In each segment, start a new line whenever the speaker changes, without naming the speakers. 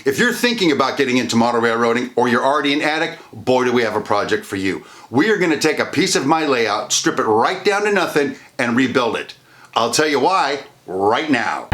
If you're thinking about getting into model railroading or you're already an addict, boy do we have a project for you. We are going to take a piece of my layout, strip it right down to nothing, and rebuild it. I'll tell you why right now.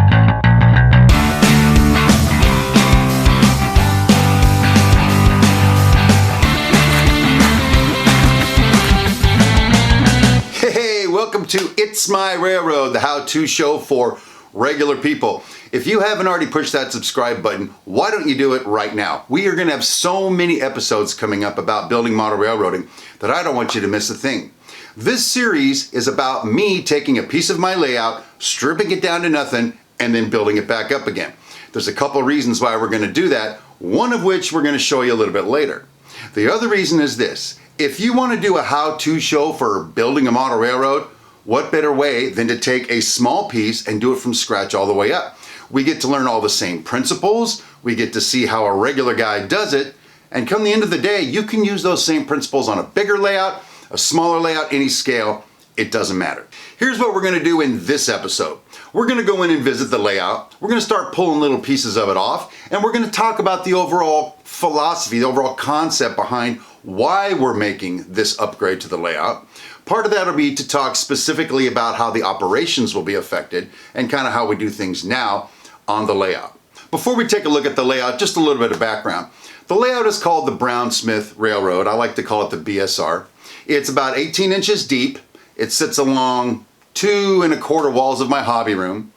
Hey, welcome to It's My Railroad, the how-to show for regular people. If you haven't already pushed that subscribe button, why don't you do it right now? We are going to have so many episodes coming up about building model railroading that I don't want you to miss a thing. This series is about me taking a piece of my layout, stripping it down to nothing, and then building it back up again. There's a couple of reasons why we're going to do that, one of which we're going to show you a little bit later. The other reason is this: if you want to do a how-to show for building a model railroad, what better way than to take a small piece and do it from scratch all the way up? We get to learn all the same principles, we get to see how a regular guy does it, and come the end of the day, you can use those same principles on a bigger layout, a smaller layout, any scale, it doesn't matter. Here's what we're going to do in this episode. We're going to go in and visit the layout, we're going to start pulling little pieces of it off, and we're going to talk about the overall philosophy, the overall concept behind why we're making this upgrade to the layout. Part of that will be to talk specifically about how the operations will be affected and kind of how we do things now on the layout. Before we take a look at the layout, just a little bit of background. The layout is called the Brown-Smith Railroad. I like to call it the BSR. It's about 18 inches deep. It sits along 2 1/4 walls of my hobby room.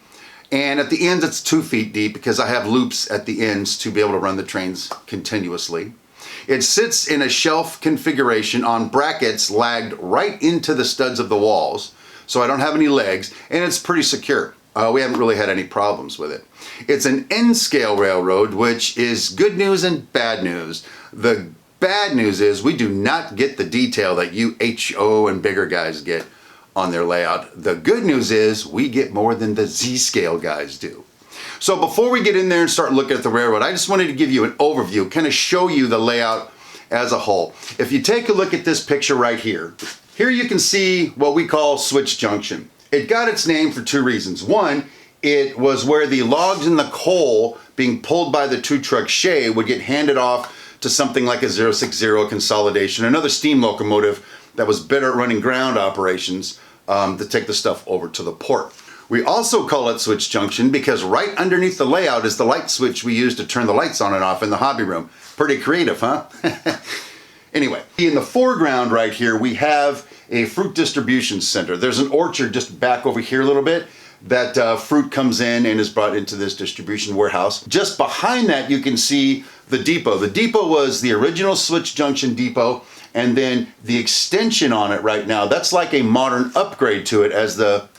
And at the ends, it's 2 feet deep because I have loops at the ends to be able to run the trains continuously. It sits in a shelf configuration on brackets lagged right into the studs of the walls, so I don't have any legs, and it's pretty secure. We haven't really had any problems with it. It's an N-scale railroad, which is good news and bad news. The bad news is we do not get the detail that you HO and bigger guys get on their layout. The good news is we get more than the Z-scale guys do. So before we get in there and start looking at the railroad, I just wanted to give you an overview, kind of show you the layout as a whole. If you take a look at this picture right here, here you can see what we call switch junction. It got its name for 2 reasons. One, it was where the logs and the coal being pulled by the 2-truck shay would get handed off to something like a 060 consolidation, another steam locomotive that was better at running ground operations to take the stuff over to the port. We also call it switch junction because right underneath the layout is the light switch we use to turn the lights on and off in the hobby room. Pretty creative, huh? Anyway, in the foreground right here, we have a fruit distribution center. There's an orchard just back over here a little bit that fruit comes in and is brought into this distribution warehouse. Just behind that, you can see the depot. The depot was the original switch junction depot, and then the extension on it right now, that's like a modern upgrade to it. As the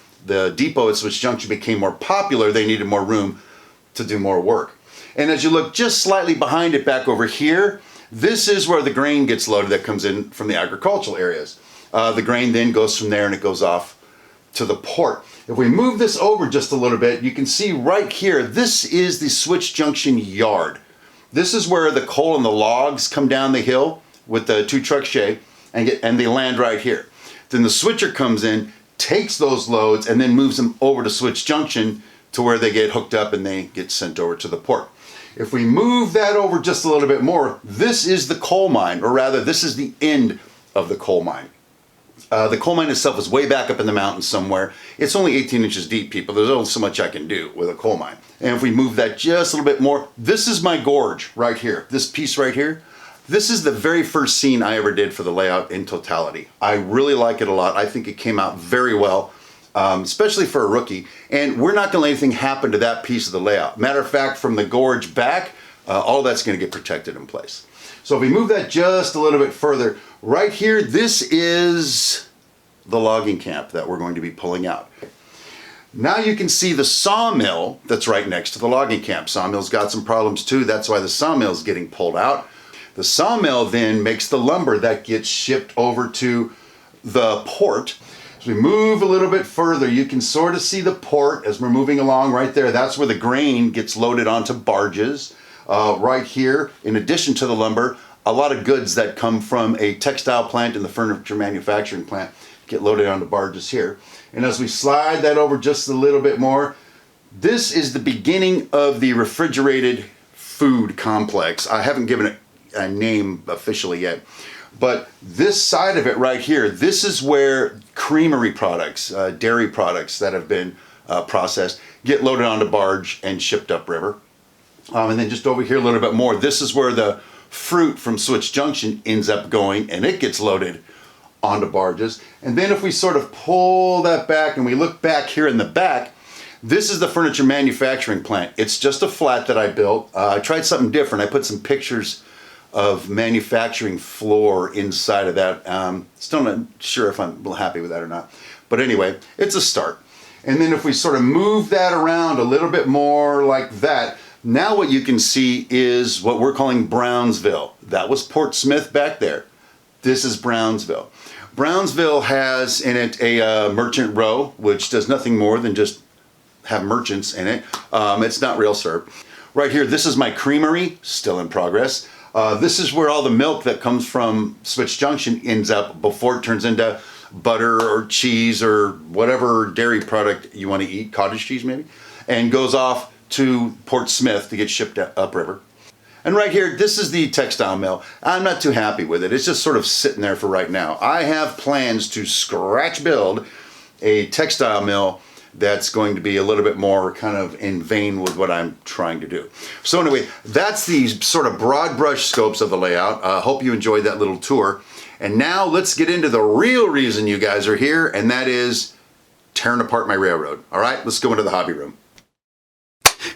depot at Switch Junction became more popular, they needed more room to do more work. And as you look just slightly behind it back over here, this is where the grain gets loaded that comes in from the agricultural areas. The grain then goes from there and it goes off to the port. If we move this over just a little bit, you can see right here, this is the Switch Junction yard. This is where the coal and the logs come down the hill with the 2-truck shay and they land right here. Then the switcher comes in, takes those loads, and then moves them over to Switch Junction to where they get hooked up and they get sent over to the port. If we move that over just a little bit more, this is the coal mine, or rather this is the end of the coal mine. The coal mine itself is way back up in the mountains somewhere. It's only 18 inches deep, people. There's only so much I can do with a coal mine. And if we move that just a little bit more, this is my gorge right here. This piece right here. This is the very first scene I ever did for the layout in totality. I really like it a lot. I think it came out very well, especially for a rookie. And we're not gonna let anything happen to that piece of the layout. Matter of fact, from the gorge back, all that's gonna get protected in place. So if we move that just a little bit further, right here, this is the logging camp that we're going to be pulling out. Now you can see the sawmill that's right next to the logging camp. Sawmill's got some problems too. That's why the sawmill's getting pulled out. The sawmill then makes the lumber that gets shipped over to the port. As we move a little bit further, you can sort of see the port as we're moving along right there. That's where the grain gets loaded onto barges. Right here, in addition to the lumber, a lot of goods that come from a textile plant and the furniture manufacturing plant get loaded onto barges here. And as we slide that over just a little bit more, this is the beginning of the refrigerated food complex. I haven't given it a name officially yet. But this side of it right here, this is where creamery products, dairy products that have been processed, get loaded onto barge and shipped upriver. And then just over here a little bit more, this is where the fruit from Switch Junction ends up going, and it gets loaded onto barges. And then if we sort of pull that back and we look back here in the back, this is the furniture manufacturing plant. It's just a flat that I built. I tried something different. I put some pictures of manufacturing floor inside of that. Still not sure if I'm happy with that or not. But anyway, it's a start. And then if we sort of move that around a little bit more like that, now what you can see is what we're calling Brownsville. That was Port Smith back there. This is Brownsville. Brownsville has in it a merchant row, which does nothing more than just have merchants in it. It's not rail served. Right here, this is my creamery, still in progress. This is where all the milk that comes from Switch Junction ends up before it turns into butter or cheese or whatever dairy product you want to eat, cottage cheese maybe, and goes off to Port Smith to get shipped upriver. And right here, this is the textile mill. I'm not too happy with it. It's just sort of sitting there for right now. I have plans to scratch build a textile mill that's going to be a little bit more kind of in vein with what I'm trying to do. So anyway, that's the sort of broad brush scopes of the layout. Hope you enjoyed that little tour. And now let's get into the real reason you guys are here, and that is tearing apart my railroad. All right, let's go into the hobby room.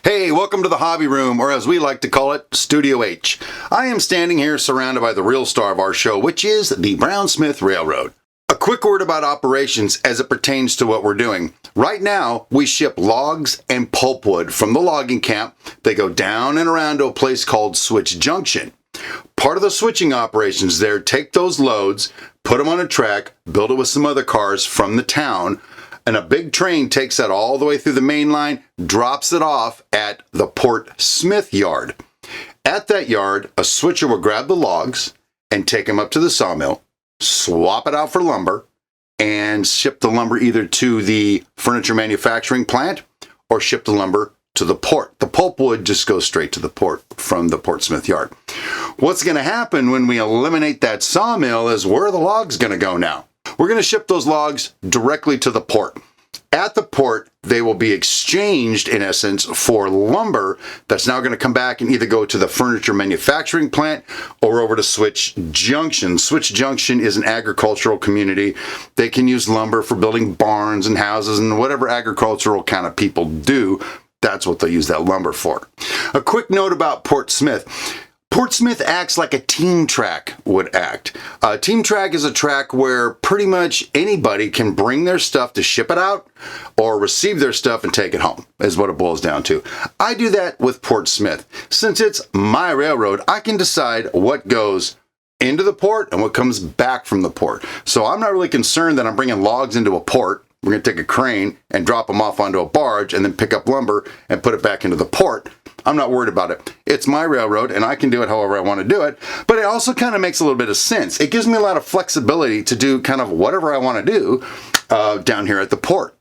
Hey, welcome to the hobby room, or as we like to call it, Studio H. I am standing here surrounded by the real star of our show, which is the Brown Smith Railroad. A quick word about operations as it pertains to what we're doing. Right now, we ship logs and pulpwood from the logging camp. They go down and around to a place called Switch Junction. Part of the switching operations there take those loads, put them on a track, build it with some other cars from the town, and a big train takes that all the way through the main line, drops it off at the Port Smith yard. At that yard, a switcher will grab the logs and take them up to the sawmill, swap it out for lumber, and ship the lumber either to the furniture manufacturing plant or ship the lumber to the port. The pulpwood just goes straight to the port from the Port Smith yard. What's going to happen when we eliminate that sawmill is where are the logs going to go now? We're going to ship those logs directly to the port. At the port, they will be exchanged, in essence, for lumber that's now going to come back and either go to the furniture manufacturing plant or over to Switch Junction. Switch Junction is an agricultural community. They can use lumber for building barns and houses and whatever agricultural kind of people do. That's what they'll use that lumber for. A quick note about Port Smith. Port Smith acts like a team track would act. A team track is a track where pretty much anybody can bring their stuff to ship it out or receive their stuff and take it home, is what it boils down to. I do that with Port Smith. Since it's my railroad, I can decide what goes into the port and what comes back from the port. So I'm not really concerned that I'm bringing logs into a port. We're going to take a crane and drop them off onto a barge and then pick up lumber and put it back into the port. I'm not worried about it. It's my railroad and I can do it however I want to do it, but it also kind of makes a little bit of sense. It gives me a lot of flexibility to do kind of whatever I want to do down here at the port.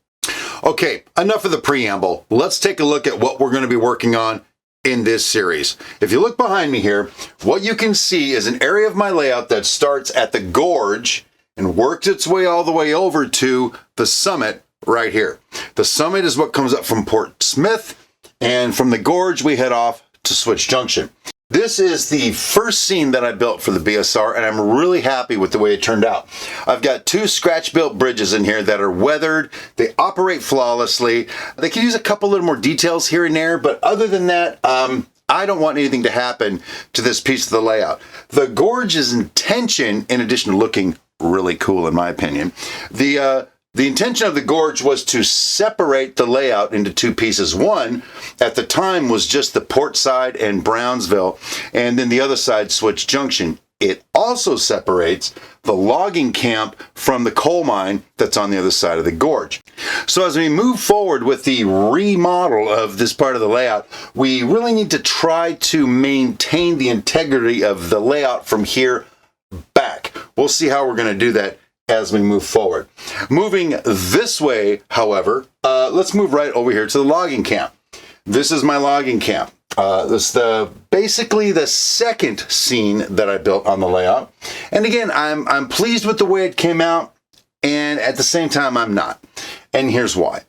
Okay, enough of the preamble. Let's take a look at what we're going to be working on in this series. If you look behind me here, what you can see is an area of my layout that starts at the gorge and works its way all the way over to the summit right here. The summit is what comes up from Port Smith, and from the gorge we head off to Switch Junction. This is the first scene that I built for the BSR, and I'm really happy with the way it turned out. I've got two scratch-built bridges in here that are weathered. They operate flawlessly. They can use a couple little more details here and there, but other than that, I don't want anything to happen to this piece of the layout. The gorge's intention, in addition to looking really cool in my opinion, the intention of the gorge was to separate the layout into two pieces. One, at the time, was just the port side and Brownsville, and then the other side, Switch Junction. It also separates the logging camp from the coal mine that's on the other side of the gorge. So as we move forward with the remodel of this part of the layout, we really need to try to maintain the integrity of the layout from here back. We'll see how we're going to do that as we move forward. Moving this way, however, let's move right over here to the logging camp. This is my logging camp. This is basically the second scene that I built on the layout. And again, I'm pleased with the way it came out, and at the same time, I'm not. And here's why.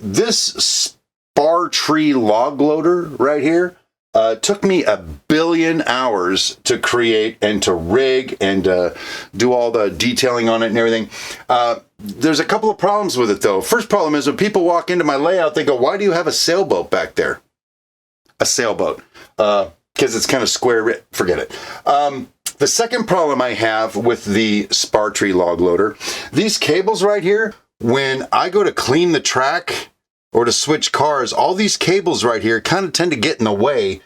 This spar tree log loader right here took me 1 billion hours to create and to rig and do all the detailing on it and everything. There's a couple of problems with it though. First problem is when people walk into my layout, they go, "Why do you have a sailboat back there?" A sailboat. Because it's kind of square. Forget it. The second problem I have with the spar tree log loader, these cables right here, when I go to clean the track or to switch cars, all these cables right here kind of tend to get in the way,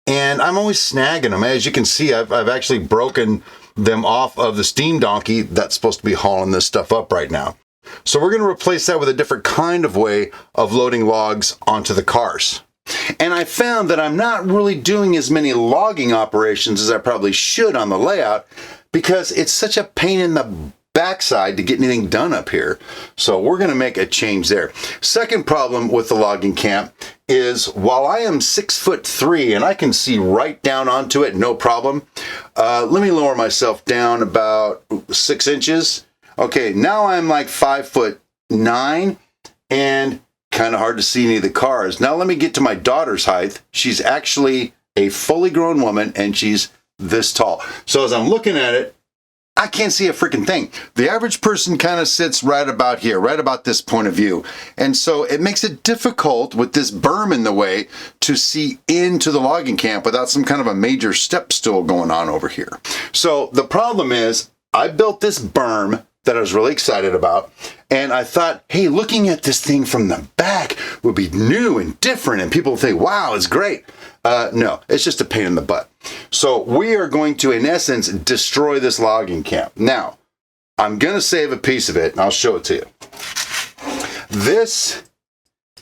and I'm always snagging them. As you can see, I've actually broken them off of the steam donkey that's supposed to be hauling this stuff up right now. So we're going to replace that with a different kind of way of loading logs onto the cars. And I found that I'm not really doing as many logging operations as I probably should on the layout because it's such a pain in the backside to get anything done up here. So we're going to make a change there. Second problem with the logging camp is while I am 6'3" and I can see right down onto it, no problem. Let me lower myself down about 6 inches. Okay, now I'm like 5'9" and kind of hard to see any of the cars. Now let me get to my daughter's height. She's actually a fully grown woman and she's this tall. So as I'm looking at it, I can't see a freaking thing. The average person kind of sits right about here, right about this point of view. And so it makes it difficult with this berm in the way to see into the logging camp without some kind of a major step stool going on over here. So the problem is I built this berm that I was really excited about. And I thought, hey, looking at this thing from the back would be new and different. And people would think, wow, it's great. No, it's just a pain in the butt. So we are going to, in essence, destroy this logging camp. Now, I'm going to save a piece of it, and I'll show it to you. This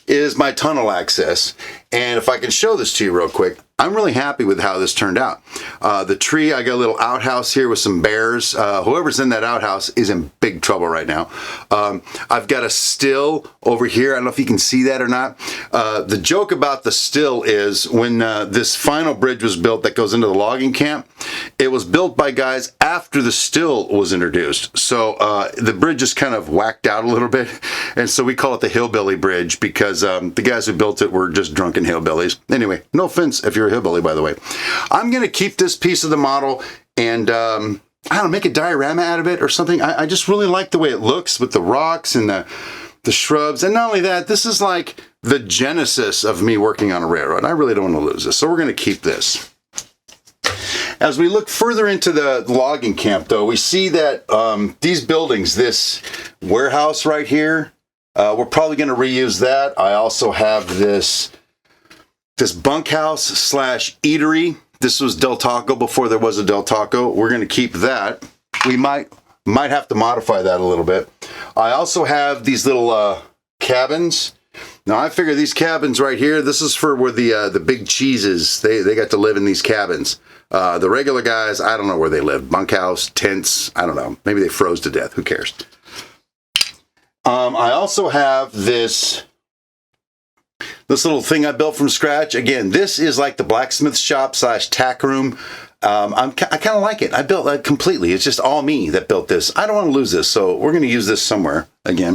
is my tunnel access. And if I can show this to you real quick, I'm really happy with how this turned out. The tree, I got a little outhouse here with some bears. Whoever's in that outhouse is in big trouble right now. I've got a still over here. I don't know if you can see that or not. The joke about the still is when this final bridge was built that goes into the logging camp, it was built by guys after the still was introduced. So the bridge just kind of whacked out a little bit. And so we call it the hillbilly bridge because the guys who built it were just drunken hillbillies. Anyway, no offense if you're a hillbilly, by the way. I'm going to keep this piece of the model and I don't know, make a diorama out of it or something. I just really like the way it looks with the rocks and the shrubs. And not only that, this is like the genesis of me working on a railroad. I really don't want to lose this. So we're going to keep this. As we look further into the logging camp, though, we see that these buildings, this warehouse right here, we're probably going to reuse that. I also have this bunkhouse slash eatery. This was Del Taco before there was a Del Taco. We're going to keep that. We might have to modify that a little bit. I also have these little cabins. Now I figure these cabins right here, this is for where the big cheeses, they got to live in these cabins. The regular guys, I don't know where they live. Bunkhouse, tents, I don't know. Maybe they froze to death. Who cares? I also have this little thing I built from scratch. Again, this is like the blacksmith shop slash tack room. I kind of like it. I built that completely. It's just all me that built this. I don't want to lose this, so we're going to use this somewhere again.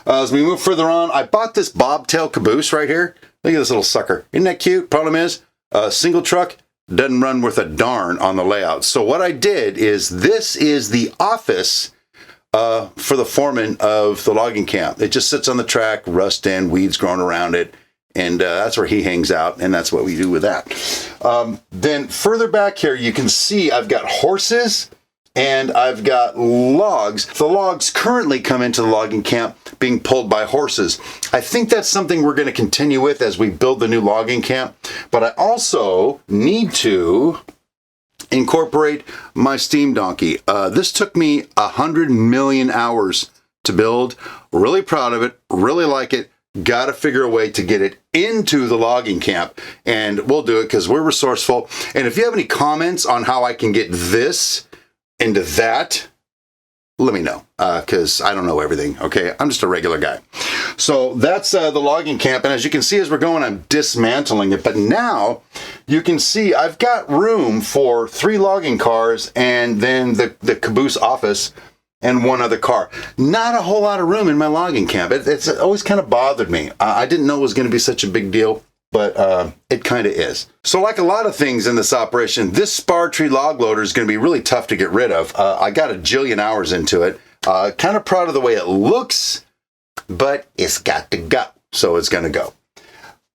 As we move further on, I bought this bobtail caboose right here. Look at this little sucker. Isn't that cute? Problem is, a single truck doesn't run worth a darn on the layout. So what I did is, this is the office for the foreman of the logging camp. It just sits on the track, rust in, weeds growing around it. And that's where he hangs out, and that's what we do with that. Then further back here, you can see I've got horses and I've got logs. The logs currently come into the logging camp being pulled by horses. I think that's something we're going to continue with as we build the new logging camp. But I also need to incorporate my steam donkey. This took me 100 million hours to build. Really proud of it. Really like it. Got to figure a way to get it into the logging camp, and we'll do it because we're resourceful. And if you have any comments on how I can get this into that, let me know, because I don't know everything, okay? I'm just a regular guy. So that's the logging camp, and as you can see as we're going, I'm dismantling it. But now you can see I've got room for 3 logging cars and then the caboose office and 1 other car. Not a whole lot of room in my logging camp. It's always kind of bothered me. I didn't know it was going to be such a big deal, but it kind of is. So like a lot of things in this operation, this spar tree log loader is going to be really tough to get rid of. I got a jillion hours into it. Kind of proud of the way it looks, but it's got to go. So it's going to go.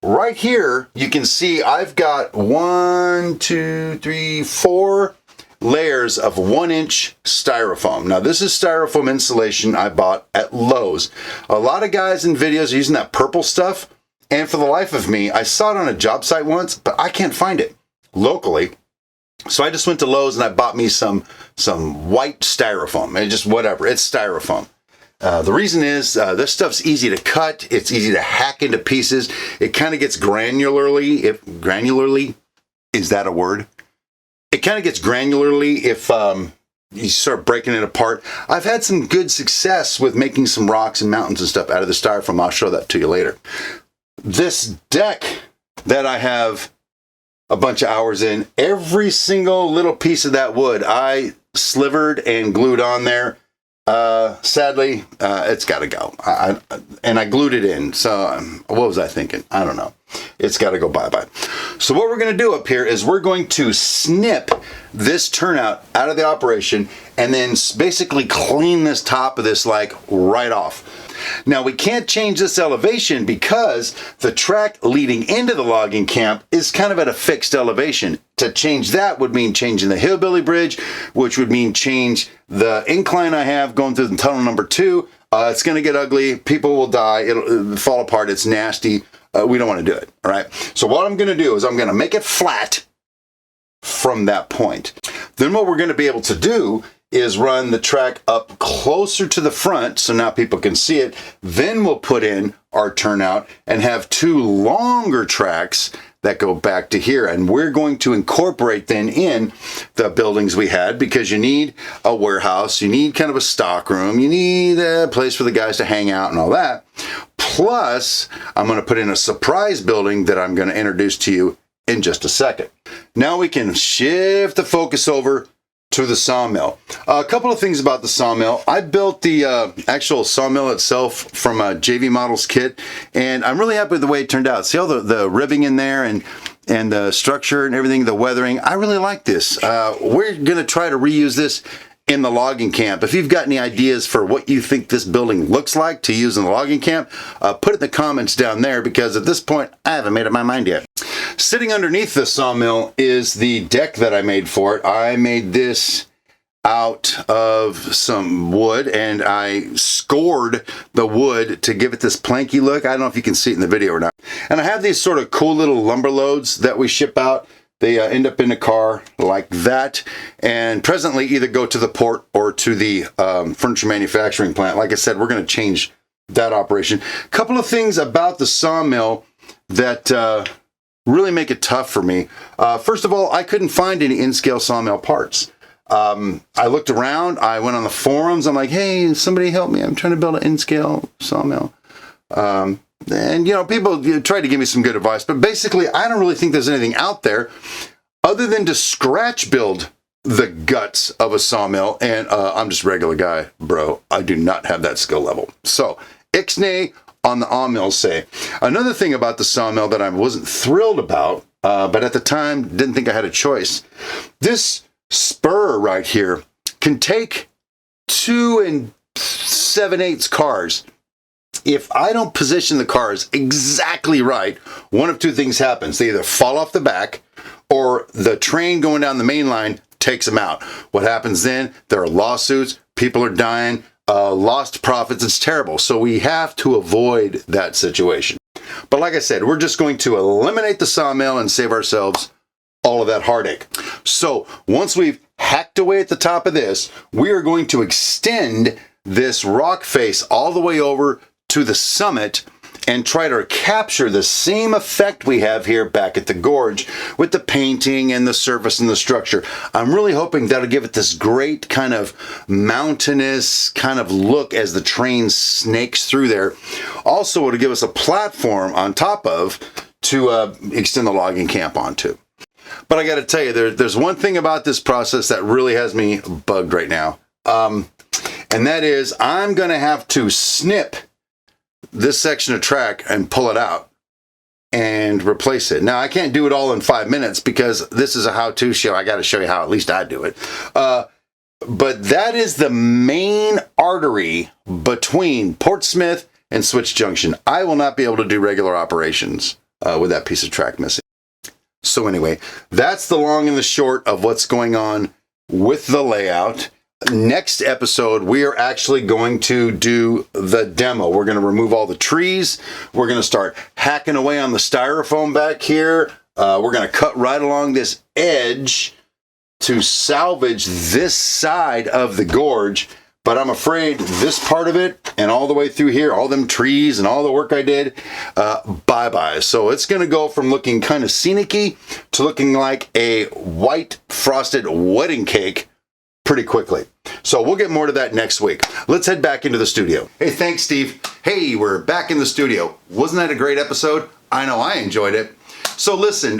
Right here, you can see I've got 1, 2, 3, 4 layers of 1-inch styrofoam. Now this is styrofoam insulation I bought at Lowe's. A lot of guys in videos are using that purple stuff, and for the life of me, I saw it on a job site once, but I can't find it locally. So I just went to Lowe's and I bought me some white styrofoam, and just whatever, it's styrofoam. The reason is this stuff's easy to cut, it's easy to hack into pieces. It kind of gets granularly, is that a word? It kind of gets granularly if you start breaking it apart. I've had some good success with making some rocks and mountains and stuff out of the styrofoam. I'll show that to you later. This deck that I have a bunch of hours in, every single little piece of that wood I slivered and glued on there. Sadly, it's got to go. And I glued it in. So what was I thinking? I don't know. It's got to go bye-bye. So what we're going to do up here is we're going to snip this turnout out of the operation and then basically clean this top of this like right off. Now we can't change this elevation because the track leading into the logging camp is kind of at a fixed elevation. To change that would mean changing the hillbilly bridge, which would mean change the incline I have going through the tunnel number 2. It's going to get ugly. People will die. It'll fall apart. It's nasty. We don't want to do it. All right. So what I'm going to do is I'm going to make it flat from that point. Then what we're going to be able to do is run the track up closer to the front so now people can see it. Then we'll put in our turnout and have 2 longer tracks that go back to here. And we're going to incorporate then in the buildings we had, because you need a warehouse, you need kind of a stock room, you need a place for the guys to hang out and all that. Plus, I'm going to put in a surprise building that I'm going to introduce to you in just a second. Now we can shift the focus over to the sawmill. A couple of things about the sawmill. I built the actual sawmill itself from a JV Models kit, and I'm really happy with the way it turned out. See all the ribbing in there and the structure and everything, the weathering. I really like this. We're going to try to reuse this in the logging camp. If you've got any ideas for what you think this building looks like to use in the logging camp, put it in the comments down there, because at this point, I haven't made up my mind yet. Sitting underneath the sawmill is the deck that I made for it. I made this out of some wood, and I scored the wood to give it this planky look. I don't know if you can see it in the video or not. And I have these sort of cool little lumber loads that we ship out. They end up in a car like that, and presently either go to the port or to the furniture manufacturing plant. Like I said, we're going to change that operation. A couple of things about the sawmill that really make it tough for me. First of all, I couldn't find any in-scale sawmill parts. I looked around, I went on the forums, I'm like, hey, somebody help me, I'm trying to build an in-scale sawmill. And, you know, people tried to give me some good advice, but basically, I don't really think there's anything out there other than to scratch build the guts of a sawmill. And I'm just a regular guy, bro. I do not have that skill level. So, ixnay on the awmill say. Another thing about the sawmill that I wasn't thrilled about, but at the time, didn't think I had a choice. This spur right here can take 2 7/8 cars. If I don't position the cars exactly right, one of 2 things happens. They either fall off the back or the train going down the main line takes them out. What happens then? There are lawsuits, people are dying, lost profits. It's terrible. So we have to avoid that situation. But like I said, we're just going to eliminate the sawmill and save ourselves all of that heartache. So once we've hacked away at the top of this, we are going to extend this rock face all the way over to the summit, and try to capture the same effect we have here back at the gorge with the painting and the surface and the structure. I'm really hoping that'll give it this great kind of mountainous kind of look as the train snakes through there. Also, it'll give us a platform on top of to extend the logging camp onto. But I got to tell you, there's one thing about this process that really has me bugged right now. And that is I'm going to have to snip this section of track and pull it out and replace it. Now, I can't do it all in 5 minutes because this is a how-to show. I got to show you how at least I do it. But that is the main artery between Portsmouth and Switch Junction. I will not be able to do regular operations with that piece of track missing. So anyway, that's the long and the short of what's going on with the layout. Next episode, we are actually going to do the demo. We're going to remove all the trees. We're going to start hacking away on the styrofoam back here. We're going to cut right along this edge to salvage this side of the gorge. But I'm afraid this part of it and all the way through here, all them trees and all the work I did, bye-bye. So it's going to go from looking kind of scenic-y to looking like a white frosted wedding cake pretty quickly. So we'll get more to that next week. Let's head back into the studio. Hey, thanks, Steve. Hey, we're back in the studio. Wasn't that a great episode? I know I enjoyed it. So listen,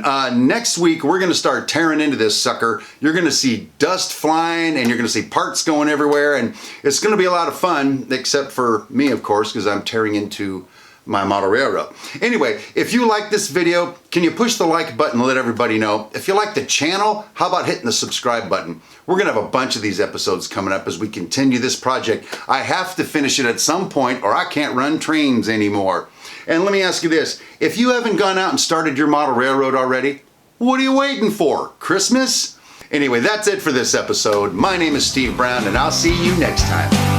next week we're going to start tearing into this sucker. You're going to see dust flying and you're going to see parts going everywhere, and it's going to be a lot of fun, except for me, of course, because I'm tearing into my model railroad. Anyway, if you like this video, can you push the like button and let everybody know? If you like the channel, how about hitting the subscribe button? We're gonna have a bunch of these episodes coming up as we continue this project. I have to finish it at some point or I can't run trains anymore. And let me ask you this, if you haven't gone out and started your model railroad already, what are you waiting for? Christmas? Anyway, that's it for this episode. My name is Steve Brown and I'll see you next time.